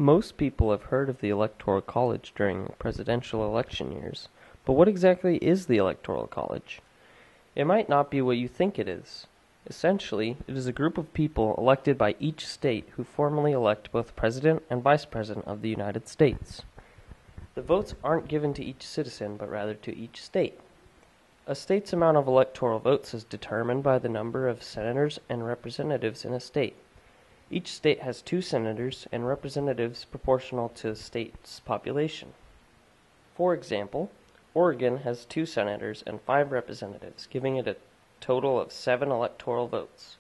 Most people have heard of the Electoral College during presidential election years, but what exactly is the Electoral College? It might not be what you think it is. Essentially, it is a group of people elected by each state who formally elect both President and Vice President of the United States. The votes aren't given to each citizen, but rather to each state. A state's amount of electoral votes is determined by the number of senators and representatives in a state. Each state has 2 senators and representatives proportional to the state's population. For example, Oregon has 2 senators and 5 representatives, giving it a total of 7 electoral votes.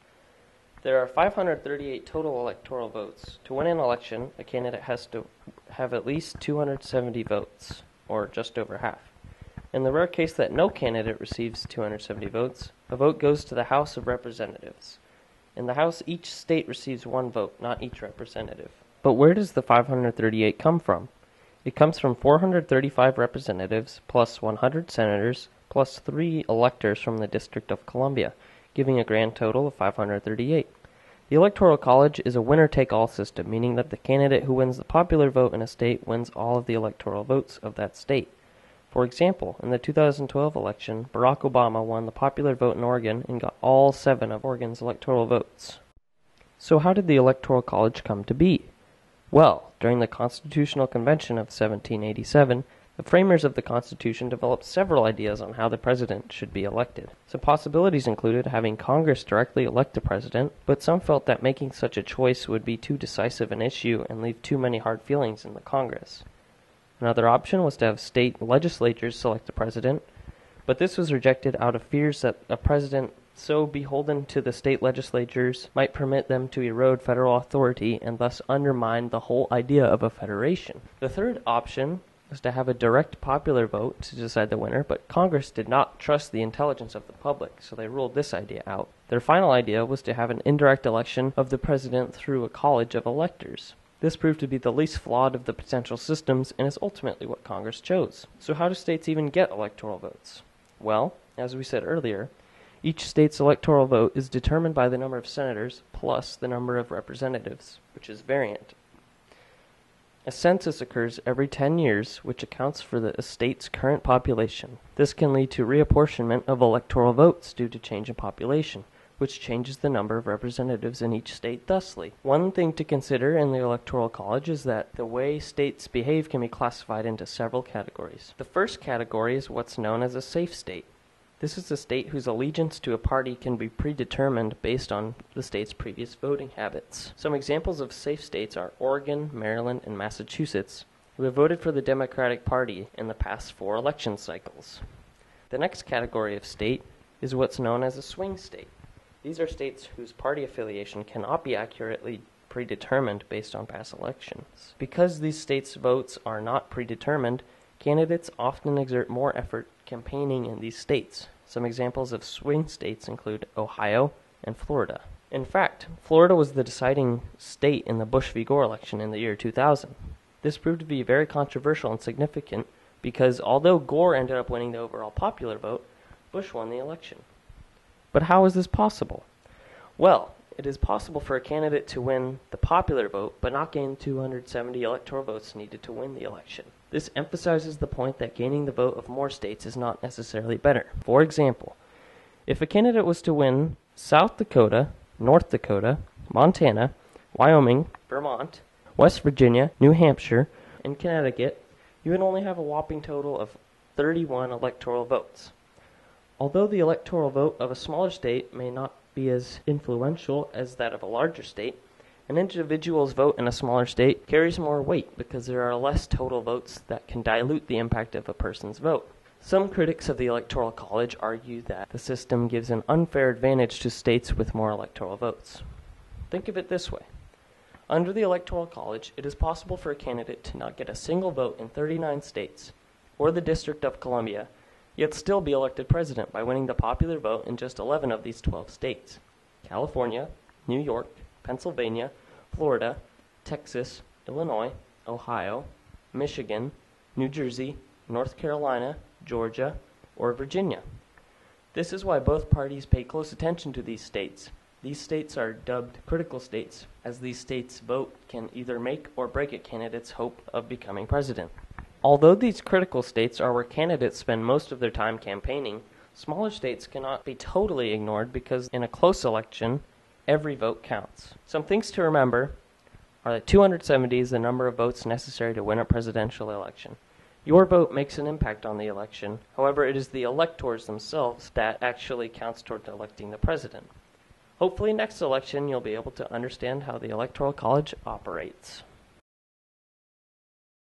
There are 538 total electoral votes. To win an election, a candidate has to have at least 270 votes, or just over half. In the rare case that no candidate receives 270 votes, a vote goes to the House of Representatives. In the House, each state receives 1 vote, not each representative. But where does the 538 come from? It comes from 435 representatives, plus 100 senators, plus 3 electors from the District of Columbia, giving a grand total of 538. The Electoral College is a winner-take-all system, meaning that the candidate who wins the popular vote in a state wins all of the electoral votes of that state. For example, in the 2012 election, Barack Obama won the popular vote in Oregon and got all 7 of Oregon's electoral votes. So how did the Electoral College come to be? Well, during the Constitutional Convention of 1787, the framers of the Constitution developed several ideas on how the president should be elected. Some possibilities included having Congress directly elect the president, but some felt that making such a choice would be too decisive an issue and leave too many hard feelings in the Congress. Another option was to have state legislatures select the president, but this was rejected out of fears that a president so beholden to the state legislatures might permit them to erode federal authority and thus undermine the whole idea of a federation. The third option was to have a direct popular vote to decide the winner, but Congress did not trust the intelligence of the public, so they ruled this idea out. Their final idea was to have an indirect election of the president through a college of electors. This proved to be the least flawed of the potential systems and is ultimately what Congress chose. So how do states even get electoral votes? Well, as we said earlier, each state's electoral vote is determined by the number of senators plus the number of representatives, which is variant. A census occurs every 10 years, which accounts for the state's current population. This can lead to reapportionment of electoral votes due to change in population, which changes the number of representatives in each state thusly. One thing to consider in the Electoral College is that the way states behave can be classified into several categories. The first category is what's known as a safe state. This is a state whose allegiance to a party can be predetermined based on the state's previous voting habits. Some examples of safe states are Oregon, Maryland, and Massachusetts, who have voted for the Democratic Party in the past 4 election cycles. The next category of state is what's known as a swing state. These are states whose party affiliation cannot be accurately predetermined based on past elections. Because these states' votes are not predetermined, candidates often exert more effort campaigning in these states. Some examples of swing states include Ohio and Florida. In fact, Florida was the deciding state in the Bush v. Gore election in the year 2000. This proved to be very controversial and significant because although Gore ended up winning the overall popular vote, Bush won the election. But how is this possible? Well, it is possible for a candidate to win the popular vote, but not gain 270 electoral votes needed to win the election. This emphasizes the point that gaining the vote of more states is not necessarily better. For example, if a candidate was to win South Dakota, North Dakota, Montana, Wyoming, Vermont, West Virginia, New Hampshire, and Connecticut, you would only have a whopping total of 31 electoral votes. Although the electoral vote of a smaller state may not be as influential as that of a larger state, an individual's vote in a smaller state carries more weight because there are less total votes that can dilute the impact of a person's vote. Some critics of the Electoral College argue that the system gives an unfair advantage to states with more electoral votes. Think of it this way. Under the Electoral College, it is possible for a candidate to not get a single vote in 39 states, or the District of Columbia, yet still be elected president by winning the popular vote in just 11 of these 12 states: California, New York, Pennsylvania, Florida, Texas, Illinois, Ohio, Michigan, New Jersey, North Carolina, Georgia, or Virginia. This is why both parties pay close attention to these states, These states are dubbed critical states, as these states' vote can either make or break a candidate's hope of becoming president. Although these critical states are where candidates spend most of their time campaigning, smaller states cannot be totally ignored because in a close election, every vote counts. Some things to remember are that 270 is the number of votes necessary to win a presidential election. Your vote makes an impact on the election. However, it is the electors themselves that actually counts toward electing the president. Hopefully next election you'll be able to understand how the Electoral College operates.